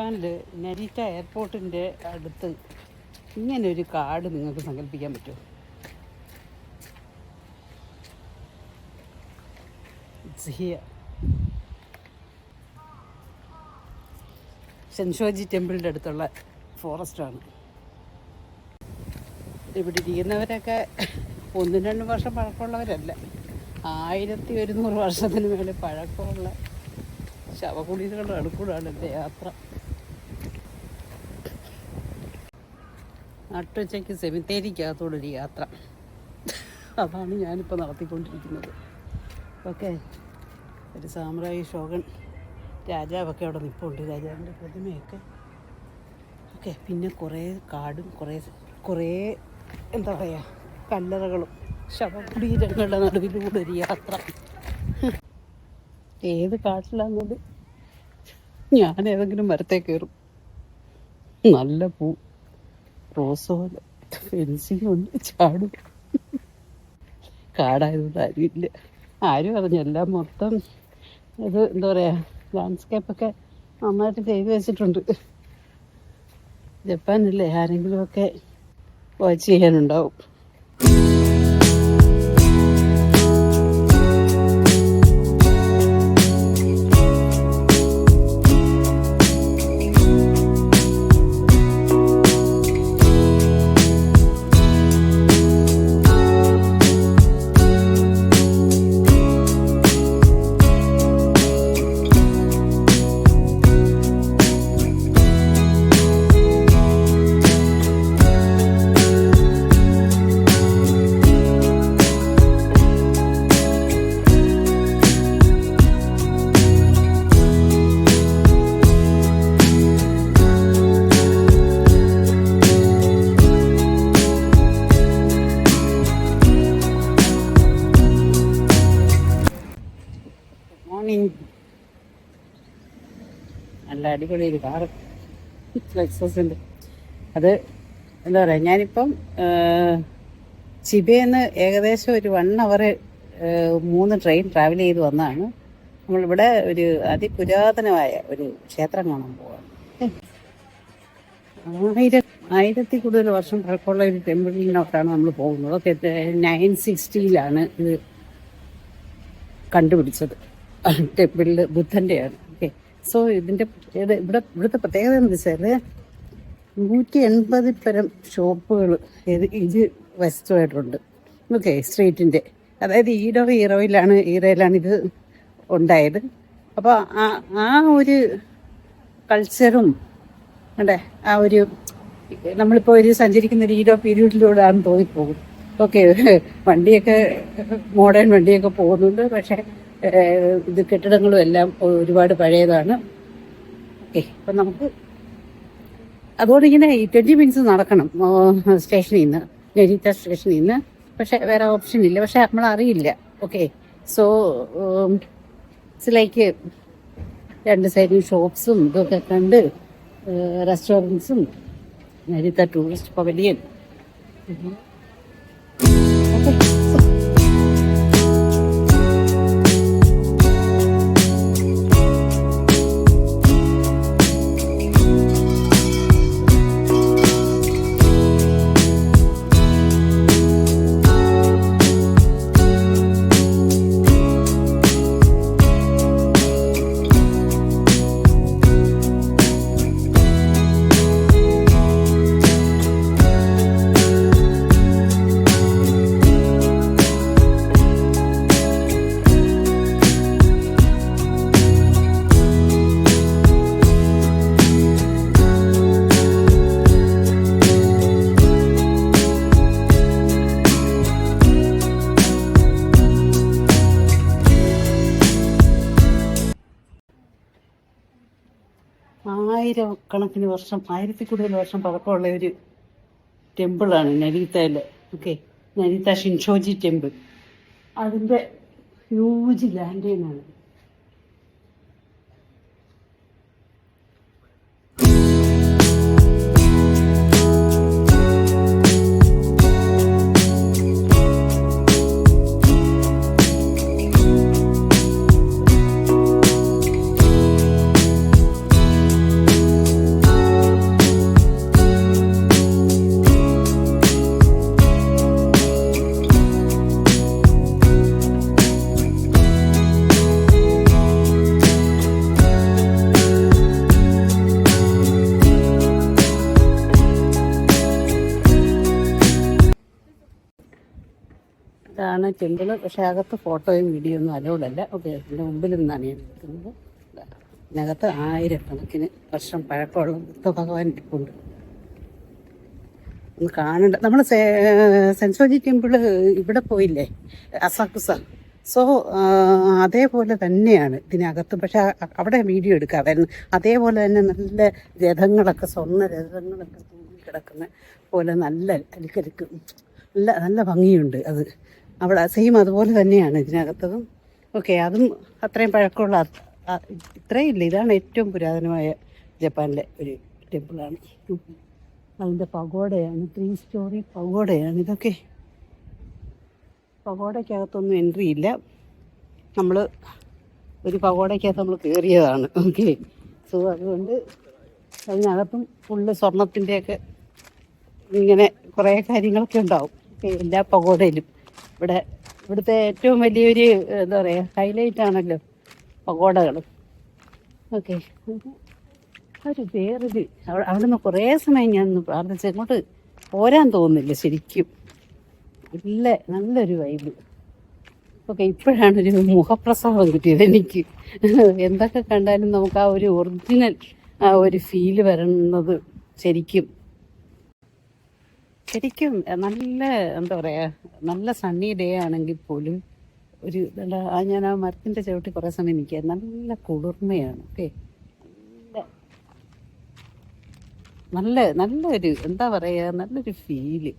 ജപ്പാനിൽ നരിറ്റ എയർപോർട്ടിൻ്റെ അടുത്ത് ഇങ്ങനൊരു കാട് നിങ്ങൾക്ക് സങ്കല്പിക്കാൻ പറ്റുമോ? സെൻഷോജി ടെമ്പിളിൻ്റെ അടുത്തുള്ള ഫോറസ്റ്റാണ്. ഇവിടെ ഇരിക്കുന്നവരൊക്കെ 1-2 വർഷം പഴക്കമുള്ളവരല്ല, 1100 വർഷത്തിന് മേലെ പഴക്കമുള്ള ശവകുടീരങ്ങളുടെ അടുക്കൂടാണ് എൻ്റെ യാത്ര. നട്ടുച്ചയ്ക്ക് സെമിത്തേരിക്കകത്തോടൊരു യാത്ര, അതാണ് ഞാനിപ്പോൾ നടത്തിക്കൊണ്ടിരിക്കുന്നത്. ഓക്കെ, ഒരു സാമ്രായി ഷോഗൻ രാജാവൊക്കെ അവിടെ നിൽപ്പുണ്ട്, രാജാവിൻ്റെ പ്രതിമയൊക്കെ. ഓക്കെ, പിന്നെ കുറേ കാടും കുറേ എന്താ പറയുക കല്ലറകളും ശവകുടീരങ്ങളുടെ നടുവിലൂടെ ഒരു യാത്ര. ഏത് കാട്ടിലാണെന്നത് ഞാൻ ഏതെങ്കിലും മരത്തെ കയറും. നല്ല പൂ, റോസ് പോലെ ഫെൻസിങ് ഉണ്ട്, ചാടും. കാടായതുകൊണ്ട് ആരുമില്ല, ആരും അറിഞ്ഞെല്ലാം മൊത്തം ഇത് എന്താ പറയുക ലാൻഡ്സ്കേപ്പൊക്കെ നന്നായിട്ട് ചെയ്ത് വെച്ചിട്ടുണ്ട്. ജപ്പാനല്ലേ, ആരെങ്കിലുമൊക്കെ വാച്ച് ചെയ്യാനുണ്ടാവും. നല്ല അടിപൊളി ഒരു കാറ് ലെക്സസിൻ്റെ. അത് എന്താ പറയുക, ഞാനിപ്പം ചിബേന്ന് ഏകദേശം ഒരു 1 hour 3 ട്രെയിൻ ട്രാവൽ ചെയ്ത് വന്നതാണ്. നമ്മളിവിടെ ഒരു അതിപുരാതനമായ ഒരു ക്ഷേത്രം കാണാൻ പോവാണ്. 1000 കൂടുതൽ വർഷം പഴക്കമുള്ള ഒരു ടെമ്പിളിനോട്ടാണ് നമ്മൾ പോകുന്നത്. ഓക്കെ, 960 ഇത് കണ്ടുപിടിച്ചത്. ടെമ്പിളിൽ ബുദ്ധൻ്റെയാണ്. ഓക്കെ, സോ ഇവിടുത്തെ പ്രത്യേകത എന്ന് വെച്ചാൽ 180 പരം ഷോപ്പുകൾ ഇത് വശത്തുമായിട്ടുണ്ട്. ഓക്കെ, സ്ട്രീറ്റിൻ്റെ, അതായത് ഈറയിലാണ് ഇത് ഉണ്ടായത്. അപ്പോൾ ആ ഒരു കൾച്ചറും അല്ലേ, ആ ഒരു നമ്മളിപ്പോൾ ഒരു സഞ്ചരിക്കുന്ന ഒരു ഈരോ പീരീഡിലൂടെ ആണെന്ന് തോന്നിപ്പോകും. ഓക്കെ, വണ്ടിയൊക്കെ മോഡേൺ വണ്ടിയൊക്കെ പോകുന്നുണ്ട്, പക്ഷേ ഇത് കെട്ടിടങ്ങളും എല്ലാം ഒരുപാട് പഴയതാണ്. ഓക്കെ, അപ്പം നമുക്ക് അതുകൊണ്ട് ഇങ്ങനെ 20 മിനിറ്റ്സ് നടക്കണം സ്റ്റേഷനിൽ നിന്ന്, നരിറ്റ സ്റ്റേഷനിൽ നിന്ന്. പക്ഷെ വേറെ ഓപ്ഷൻ ഇല്ല, പക്ഷെ നമ്മളറിയില്ല. ഓക്കെ, സോ ഇറ്റ്സ് ലൈക്ക് 2 സൈഡിൽ ഷോപ്സും ഇതൊക്കെ കണ്ട് റെസ്റ്റോറൻറ്റ്സും നരിറ്റ ടൂറിസ്റ്റ് പവലിയൻ. ഓക്കെ, 1000 വർഷം 1000 കൂടുതൽ വർഷം പഴക്കമുള്ള ഒരു ടെമ്പിളാണ് നരിറ്റയിൽ. Okay, Narita Shinshoji temple. അതിൻ്റെ ഹ്യൂജ് ലാൻഡേനാണ്. ഇതാണ് ടെമ്പിള്. പക്ഷേ അകത്ത് ഫോട്ടോയും വീഡിയോ ഒന്നും അലൗഡല്ല. ഓക്കെ, ഇതിൻ്റെ മുമ്പിൽ നിന്നാണ് ഞാൻ നിൽക്കുന്നത്. ഇതിനകത്ത് 1000 വർഷം പഴക്കമുള്ള ബുദ്ധ ഭഗവാൻ ഇരിപ്പുണ്ട്. ഒന്ന് കാണണ്ട. നമ്മൾ സെൻസോജി ടെമ്പിള് ഇവിടെ പോയില്ലേ, അസാക്കുസ. സോ അതേപോലെ തന്നെയാണ് ഇതിനകത്ത്. പക്ഷെ അവിടെ വീഡിയോ എടുക്കാമായിരുന്നു. അതേപോലെ തന്നെ നല്ല രഥങ്ങളൊക്കെ, സ്വർണ്ണ രഥങ്ങളൊക്കെ തൂങ്ങിക്കിടക്കുന്ന പോലെ നല്ല അലുക്കലുക്ക് നല്ല നല്ല ഭംഗിയുണ്ട്. അത് അവിടെ സെയിം അതുപോലെ തന്നെയാണ് ഇതിനകത്തതും. ഓക്കെ, അതും അത്രയും പഴക്കമുള്ള ഇത്രയും ഇല്ല. ഇതാണ് ഏറ്റവും പുരാതനമായ ജപ്പാനിലെ ഒരു ടെമ്പിളാണ്. അതിൻ്റെ പഗോഡയാണ്, 3 സ്റ്റോറി പഗോഡയാണ് ഇതൊക്കെ. പഗോഡയ്ക്കകത്തൊന്നും എൻട്രി ഇല്ല. നമ്മൾ ഒരു പഗോഡയ്ക്കകത്ത് നമ്മൾ കയറിയതാണ്. ഓക്കെ, സോ അതുകൊണ്ട് അതിനകത്തും ഫുള്ള് സ്വർണത്തിൻ്റെയൊക്കെ ഇങ്ങനെ കുറേ കാര്യങ്ങളൊക്കെ ഉണ്ടാവും. എല്ലാ പഗോഡയിലും. ഇവിടുത്തെ ഏറ്റവും വലിയൊരു എന്താ പറയുക, ഹൈലൈറ്റ് ആണല്ലോ പഗോഡകൾ. ഓക്കെ, ഒരു വേറൊരു അവിടെ നിന്ന് കുറേ സമയം ഞാനൊന്ന് പ്രാർത്ഥിച്ച് അങ്ങോട്ട് പോരാൻ തോന്നുന്നില്ല ശരിക്കും. നല്ലൊരു വൈബ്. ഓക്കെ, ഇപ്പോഴാണ് ഒരു മുഖപ്രസാദം കിട്ടിയത് എനിക്ക്. എന്തൊക്കെ കണ്ടാലും നമുക്ക് ആ ഒരു ഒറിജിനൽ ആ ഒരു ഫീല് വരുന്നത് ശരിക്കും നല്ല എന്താ പറയുക, നല്ല സണ്ണി ഡേ ആണെങ്കിൽ പോലും ഒരു ഞാൻ ആ മരത്തിൻ്റെ ചവിട്ടി കുറേ സമയം നിൽക്കുക. നല്ല കുളിർമയാണ്. ഓക്കെ, നല്ലൊരു എന്താ പറയുക, നല്ലൊരു ഫീല്.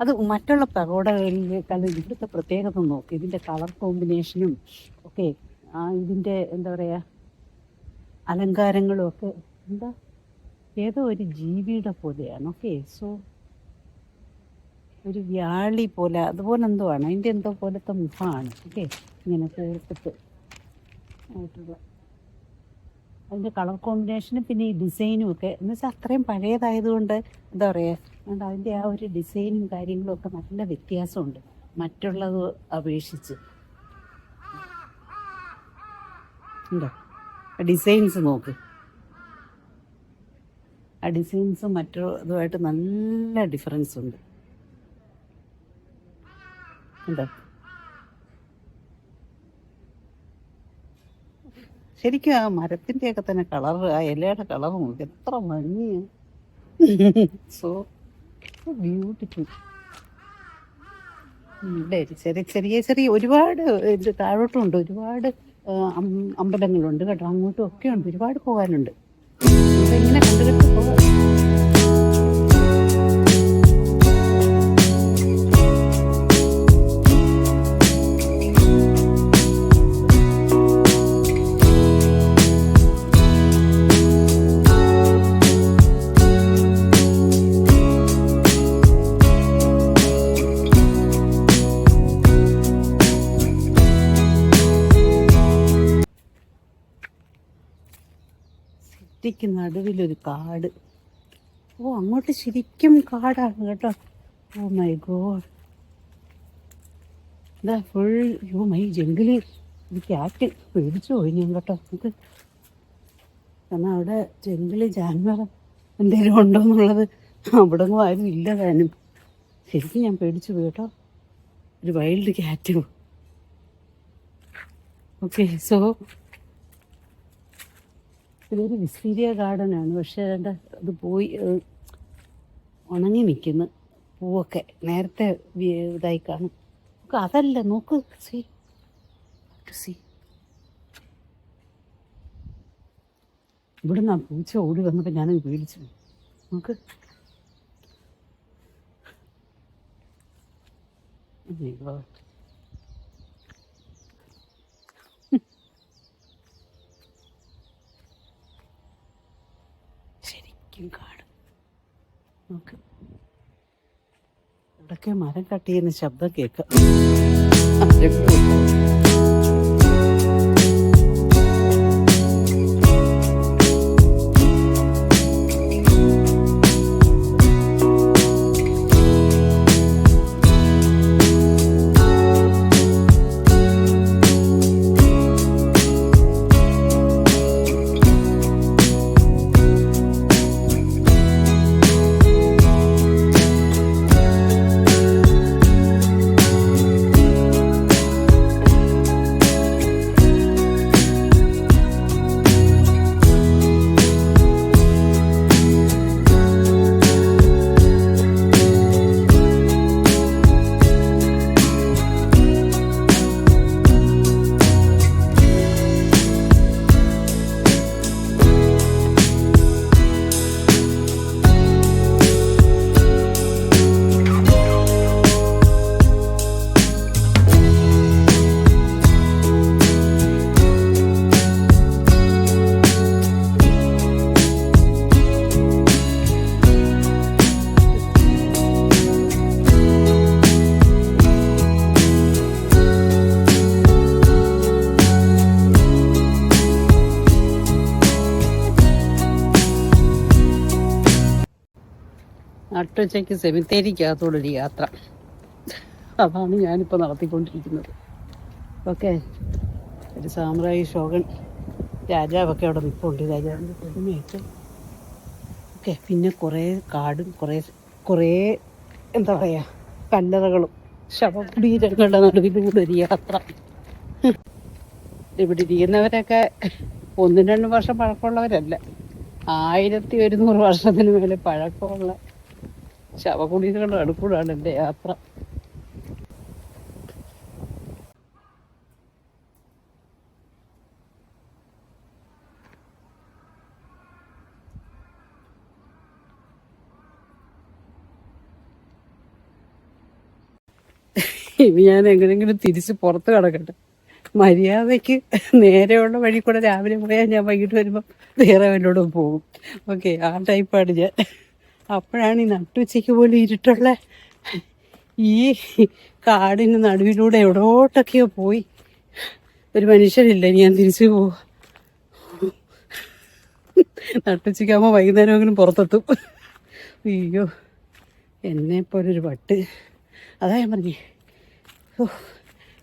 അത് മറ്റുള്ള പഗോഡകളിലേക്കാൾ ഇവിടുത്തെ പ്രത്യേകത നോക്കി, ഇതിൻ്റെ കളർ കോമ്പിനേഷനും ഒക്കെ ഇതിൻ്റെ എന്താ പറയുക അലങ്കാരങ്ങളും ഒക്കെ എന്താ ഏതോ ഒരു ജീവിയുടെ പോലെയാണ്. ഓക്കെ, സോ ഒരു വ്യാളി പോലെ അതുപോലെ എന്തോ ആണ്. അതിൻ്റെ എന്തോ പോലത്തെ മുഖമാണ്. ഓക്കെ, ഇങ്ങനെ ചേർത്തിട്ട് ആയിട്ടുള്ള അതിൻ്റെ കളർ കോമ്പിനേഷനും പിന്നെ ഈ ഡിസൈനും ഒക്കെ എന്ന് വെച്ചാൽ അത്രയും പഴയതായതുകൊണ്ട് എന്താ പറയുക, അതിൻ്റെ ആ ഒരു ഡിസൈനും കാര്യങ്ങളും ഒക്കെ നല്ല വ്യത്യാസമുണ്ട് മറ്റുള്ളത് അപേക്ഷിച്ച്. ഉണ്ടോ ഡിസൈൻസ് നോക്ക്, ആ ഡിസൈൻസും മറ്റുള്ളതുമായിട്ട് നല്ല ഡിഫറൻസ് ഉണ്ട്. ഉണ്ടോ ശരിക്കും ആ മരത്തിൻ്റെയൊക്കെ തന്നെ കളർ, ആ ഇലയുടെ കളറും എത്ര ഭംഗിയാണ്. So beautiful. ചെറിയ ഒരുപാട് ഇത് താഴോട്ടുമുണ്ട്. ഒരുപാട് അമ്പലങ്ങളുണ്ട് കേട്ടോ, അങ്ങോട്ടും ഒക്കെ ഉണ്ട്. ഒരുപാട് പോകാനുണ്ട്. ഇങ്ങനെ കണ്ടു പോകാം. സിറ്റിക്ക് നടുവിലൊരു കാട്. അങ്ങോട്ട് ശരിക്കും കാടാണ് കേട്ടോ. ഓ മൈ ഗോഡ്, ഇതാ ഫുൾ മൈ ജംഗിള്. ഇത് ക്യാറ്റ് പേടിച്ചു പോയി ഞാൻ കേട്ടോ. നമുക്ക് കാരണം അവിടെ ജംഗിള് ജാൻവർ എന്തെങ്കിലും ഉണ്ടോ എന്നുള്ളത് അവിടെ ഒന്നും ആരും ഇല്ല താനും. ശരിക്കും ഞാൻ പേടിച്ചു പോയി കേട്ടോ. ഒരു വൈൽഡ് ക്യാറ്റ്. ഓക്കെ, സോ ഇതൊരു വിസ്തീരിയ ഗാർഡനാണ്. പക്ഷേ അത് പോയി ഉണങ്ങി നിൽക്കുന്നു പൂവൊക്കെ. നേരത്തെ ഇതായി കാണും. അതല്ല നോക്ക്, സി ഇവിടെ നിന്നാ പൂച്ച ഓടി വന്നപ്പോൾ ഞാനത് പേടിച്ചു. നോക്ക്, ശരിക്കും കാട്. നോക്ക്, ഇവിടൊക്കെ മരം കട്ട് ചെയ്യുന്ന ശബ്ദം കേൾക്കാം. നട്ടുച്ചയ്ക്ക് സെമിത്തേരിക്കകത്തോടൊരു യാത്ര. അതാണ് ഞാനിപ്പോൾ നടത്തിക്കൊണ്ടിരിക്കുന്നത്. ഓക്കെ, ഒരു സാമ്രായി ഷോഗൻ രാജാവൊക്കെ അവിടെ നിൽപ്പുണ്ട്, രാജാവിൻ്റെ പ്രതിമയൊക്കെ. ഓക്കെ, പിന്നെ കുറേ കാടും കുറേ എന്താ പറയുക കല്ലറകളും ശവകുടീരങ്ങളുടെ നടുവിലൂടെ ഒരു യാത്ര. ഇവിടെ ഇരിക്കുന്നവരൊക്കെ 1-2 വർഷം പഴക്കമുള്ളവരല്ല, 1100 വർഷത്തിന് മേലെ പഴക്കമുള്ള ശവകുടീരങ്ങളുടെ അടുക്കൂടാണ് എൻ്റെ യാത്ര. ഇനി ഞാൻ എങ്ങനെയെങ്കിലും തിരിച്ച് പുറത്ത് കിടക്കട്ടെ. മര്യാദയ്ക്ക് നേരെയുള്ള വഴി കൂടെ രാവിലെ പോയാൽ ഞാൻ വൈകിട്ട് വരുമ്പോൾ വേറെ വല്ലോടും പോകും. ഓക്കെ, ആ ടൈപ്പാണ് ഞാൻ. അപ്പോഴാണ് ഈ നട്ടുച്ചയ്ക്ക് പോലും ഇരുട്ടുള്ള ഈ കാടിന് നടുവിലൂടെ എവിടോട്ടൊക്കെയോ പോയി ഒരു മനുഷ്യരില്ല, ഞാൻ തിരിച്ചു പോവും. നട്ടുച്ചയ്ക്കാകുമ്പോൾ വൈകുന്നേരമെങ്കിലും പുറത്തെത്തും. അയ്യോ, എന്നെപ്പോലൊരു പട്ട്. അതാ ഞാൻ പറഞ്ഞേ,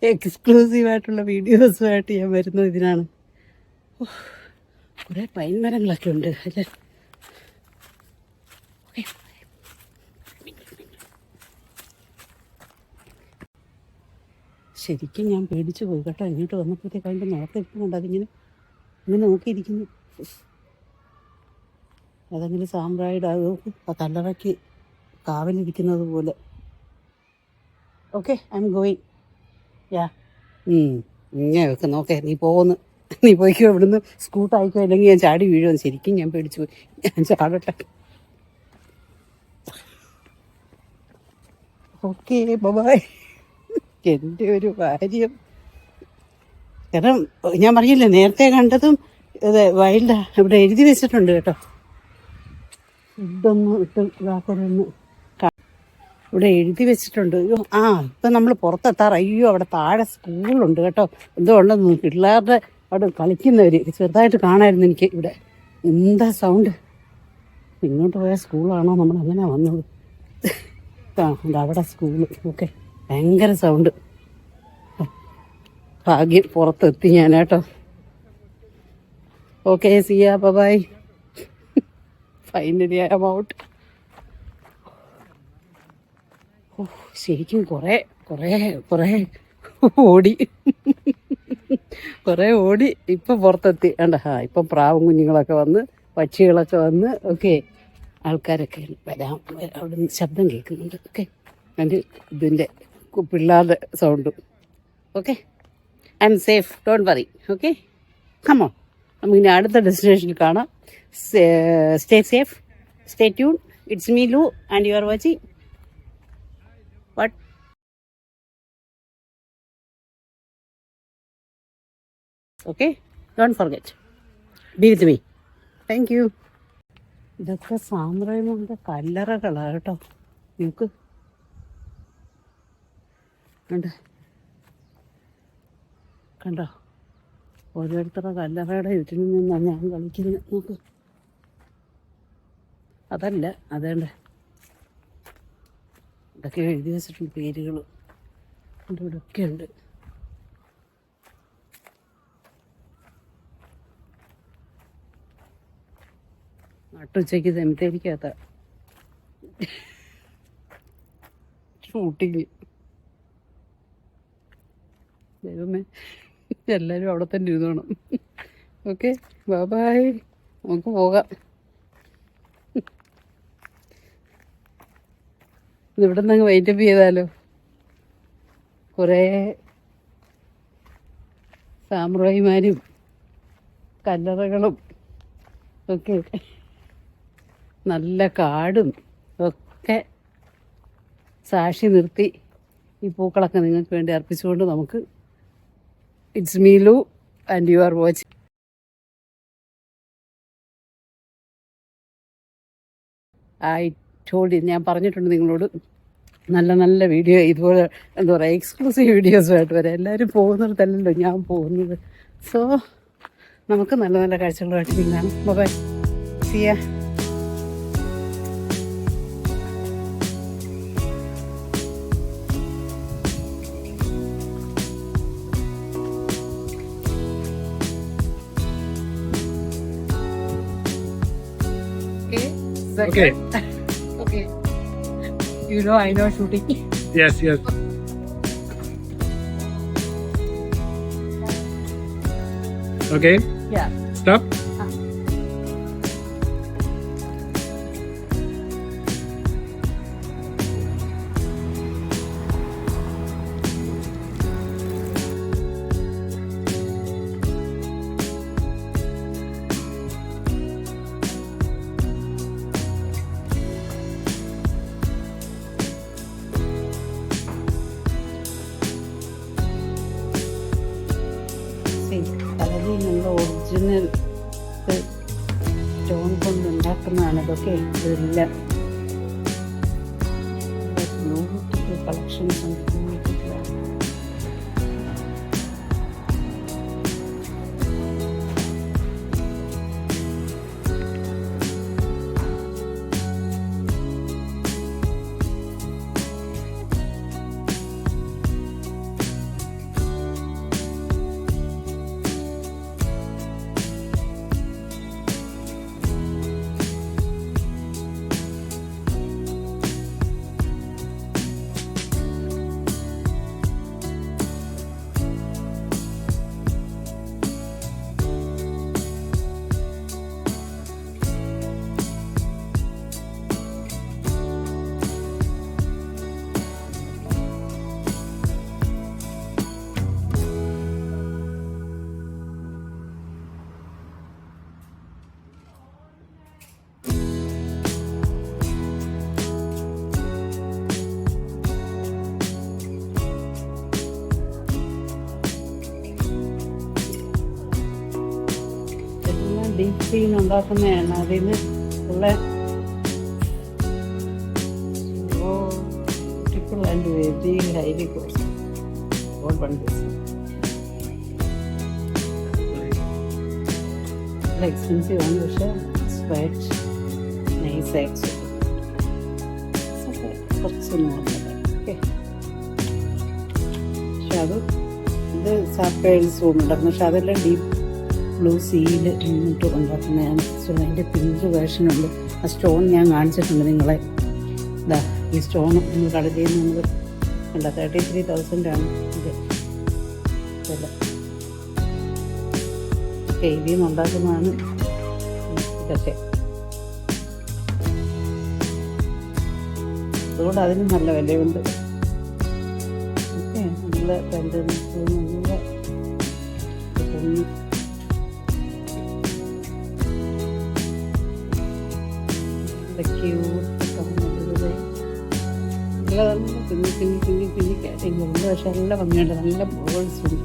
എക്സ്ക്ലൂസീവായിട്ടുള്ള വീഡിയോസുമായിട്ട് ഞാൻ വരുന്നത് ഇതിനാണ്. കുറേ പൈൻ മരങ്ങളൊക്കെ ഉണ്ട് അല്ലേ. ശരിക്കും ഞാൻ പേടിച്ചു പോയി കേട്ടോ. ഇങ്ങോട്ട് വന്നപ്പോഴത്തേക്ക് അതിൻ്റെ നോക്കിയിരിക്കുന്നുണ്ട്, അതിങ്ങനെ ഇങ്ങനെ നോക്കിയിരിക്കുന്നു. അതെങ്കിലും സാമ്പ്രായുടെ ആ കല്ലറയ്ക്ക് കാവലിരിക്കുന്നത് പോലെ. Okay, I'm going. Yeah, ഇങ്ങനെ വെക്ക് നോക്കേ, നീ പോയിക്കോ ഇവിടുന്ന്. സ്കൂട്ടായിക്കോ, അല്ലെങ്കിൽ ഞാൻ ചാടി വീഴുമെന്ന്. ശരിക്കും ഞാൻ പേടിച്ചു പോയി. ഞാൻ ചാടട്ടെ. Okay, by. എൻ്റെ ഒരു കാര്യം, കാരണം ഞാൻ പറഞ്ഞില്ലേ നേരത്തെ കണ്ടതും ഇത് വൈൽഡാ. ഇവിടെ എഴുതി വെച്ചിട്ടുണ്ട് കേട്ടോ, ഫുഡൊന്നും ഇതാക്കരുതെന്ന് ഇവിടെ എഴുതി വെച്ചിട്ടുണ്ട്. അയ്യോ, ഇപ്പം നമ്മൾ പുറത്തെത്താറ്. അയ്യോ, അവിടെ താഴെ സ്കൂളുണ്ട് കേട്ടോ. എന്തോ ഉണ്ടെന്ന് പിള്ളേരുടെ അവിടെ കളിക്കുന്നവർ ചെറുതായിട്ട് കാണായിരുന്നു എനിക്ക് ഇവിടെ. എന്താ സൗണ്ട്! ഇങ്ങോട്ട് പോയ സ്കൂളാണോ, നമ്മൾ അങ്ങനെ വന്നത്? അവിടെ സ്കൂള്. ഓക്കെ, ഭയങ്കര സൗണ്ട്. ഭാഗ്യം പുറത്തെത്തി ഞാൻ കേട്ടോ. Okay, see ya, bye. Finally I am out. ശരിക്കും കുറേ ഓടി ഇപ്പം പുറത്തെത്തി. ഇപ്പം പ്രാവും കുഞ്ഞുങ്ങളൊക്കെ വന്ന്, പക്ഷികളൊക്കെ വന്ന്. ഓക്കെ, ആൾക്കാരൊക്കെ വരാം. അവിടെ നിന്ന് ശബ്ദം കേൾക്കുന്നുണ്ട്. ഓക്കെ, അതിൻ്റെ ഇതിൻ്റെ പിള്ളേരുടെ സൗണ്ടും. Okay, I'm safe, don't worry. Okay, come on, നമുക്കിനി അടുത്ത ഡെസ്റ്റിനേഷനിൽ കാണാം. Stay safe, stay tune. It's me ലു and you are watching what? Okay, don't forget, be with me. Thank you. ഇതൊക്കെ സാമ്രാജ്യങ്ങളുടെ കല്ലറകളാണ് കേട്ടോ. നിങ്ങൾക്ക് കണ്ടോ, ഓരോരുത്തരുടെ കല്ലറയുടെ വീട്ടിൽ നിന്നാണ് ഞാൻ കളിക്കുന്നത്. നോക്ക്, അതല്ല അതേണ്ട, ഇതൊക്കെ എഴുതി വെച്ചിട്ടുണ്ട് പേരുകൾ. ഇവിടെയൊക്കെ ഉണ്ട്. നട്ടുച്ചയ്ക്ക് സെമിത്തേരിക്കകത്ത ഷൂട്ടിങ്. ദൈവമേ, എല്ലാവരും അവിടെ തന്നെ ഇരുന്നോണം. ഓക്കെ, ബൈ, നമുക്ക് പോകാം. ഇവിടെ നിന്ന് അങ്ങ് വൈൻഡപ്പ് ചെയ്താലോ. കുറേ സാമ്രായിമാരും കല്ലറകളും ഒക്കെ, നല്ല കാടും ഒക്കെ സാക്ഷി നിർത്തി ഈ പൂക്കളൊക്കെ നിങ്ങൾക്ക് വേണ്ടി അർപ്പിച്ചുകൊണ്ട് നമുക്ക് ഇറ്റ്സ് മീ ലു ആൻഡ് യു ആർ വാച്ചിങ്. ഞാൻ പറഞ്ഞിട്ടുണ്ട് നിങ്ങളോട്, നല്ല നല്ല വീഡിയോ ഇതുപോലെ എന്താ പറയുക എക്സ്ക്ലൂസീവ് വീഡിയോസുമായിട്ട് വരാം. എല്ലാവരും പോകുന്നിടത്തല്ലല്ലോ ഞാൻ പോകുന്നത്. സോ നമുക്ക് നല്ല നല്ല കാഴ്ചകളുമായിട്ട് കാണാം. Bye, see ya. Okay. Okay. You know, I know shooting. Yes, yes. Okay, Yeah. stop. അതായത് നമ്മൾ ഒറിജിനൽ സ്റ്റോൺ കൊണ്ട് ഉണ്ടാക്കുന്നതാണ് ഇതൊക്കെ. ഇതെല്ലാം ബ്യൂട്ടിഫുൾ കളക്ഷൻസ് ഉണ്ട്. ഡീപ് ക്ലീൻ ഉണ്ടാക്കുന്നതാണ്. അതിന് ഉള്ള beautiful and very highly cost. Gold bundles നല്ല എക്സ്പെൻസീവ് ആണ്, പക്ഷേ ക്വൈറ്റ് നൈസ് ആക്ച്വലി. കുറച്ച് നോക്കുന്നത് ഓക്കെ. പക്ഷെ അത് ഇത് സാപ്പേഴ്സ് ഉണ്ടായിരുന്നു, പക്ഷെ അതെല്ലാം ഡീപ്പ് ബ്ലൂ സീൽ എന്നിട്ട് ഉണ്ടാക്കുന്നതാണ്. സോ അതിൻ്റെ പിങ്ക് വേർഷനുണ്ട്. ആ സ്റ്റോൺ ഞാൻ കാണിച്ചിട്ടുണ്ട് നിങ്ങളെ. ഇതാ ഈ സ്റ്റോൺ നമ്മൾ കടലിൽ നിന്ന് കണ്ട 33,000 ആണ് ഇത് വില. ഇതിൽ നിന്ന് ഉണ്ടാക്കുന്നതാണ് ഇതൊക്കെ. അതുകൊണ്ട് അതിന് നല്ല വിലയുണ്ട്. ഓക്കെ, നല്ല രണ്ട് നല്ല നല്ല കുഞ്ഞി കുഞ്ഞി കുഞ്ഞി കുഞ്ഞി കാറ്ററിംഗ് ഉണ്ട്. പക്ഷെ നല്ല ഭംഗിയുണ്ട്, നല്ല ബോൾസ് ഉണ്ട്.